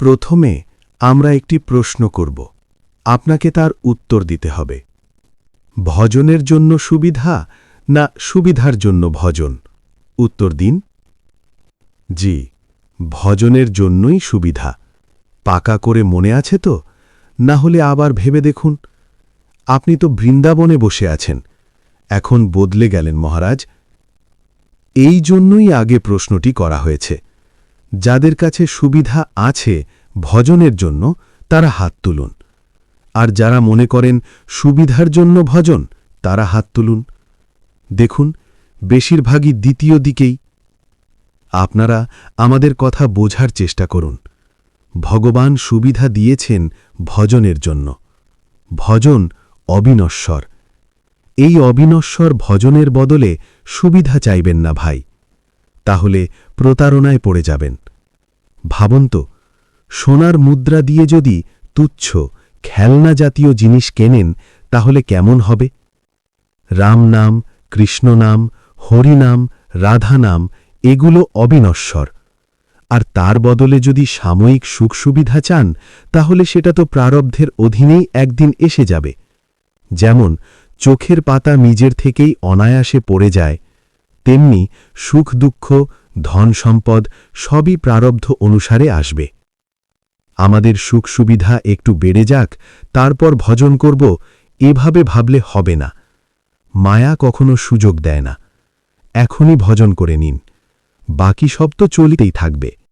প্রথমে আমরা একটি প্রশ্ন করব, আপনাকে তার উত্তর দিতে হবে। ভজনের জন্য সুবিধা না সুবিধার জন্য ভজন? উত্তর দিন। জি, ভজনের জন্যই সুবিধা। পাকা করে মনে আছে তো? না হলে আবার ভেবে দেখুন। আপনি তো বৃন্দাবনে বসে আছেন, এখন বদলে গেলেন মহারাজ। এই জন্যই আগে প্রশ্নটি করা হয়েছে। যাদের কাছে সুবিধা আছে ভজনের জন্য তারা হাত তুলুন, আর যারা মনে করেন সুবিধার জন্য ভজন তারা হাত তুলুন। দেখুন, বেশিরভাগই দ্বিতীয় দিকেই। আপনারা আমাদের কথা বোঝার চেষ্টা করুন। ভগবান সুবিধা দিয়েছেন ভজনের জন্য। ভজন অবিনশ্বর। এই অবিনশ্বর ভজনের বদলে সুবিধা চাইবেন না ভাই, তাহলে প্রতারণায় পড়ে যাবেন। ভাবুন তো, সোনার মুদ্রা দিয়ে যদি তুচ্ছ খেলনা জাতীয় জিনিস কেনেন তাহলে কেমন হবে? রাম নাম, কৃষ্ণ নাম, হরি নাম, রাধা নাম এগুলো অবিনশ্বর। আর তার বদলে যদি সাময়িক সুখ সুবিধা চান তাহলে সেটা তো প্রারব্ধের অধীনেই একদিন এসে যাবে। যেমন চোখের পাতা নিজের থেকেই অনায়াসে পড়ে যায়, তেমনি সুখ দুঃখ, ধন সম্পদ সবই প্রারব্ধ অনুসারে আসবে। আমাদের সুখ সুবিধা একটু বেড়ে যাক, তারপর ভজন করব, এভাবে ভাবলে হবে না। মায়া কখনো সুযোগ দেয় না। এখনই ভজন করে নিন, বাকি সব তো চলিতেই থাকবে।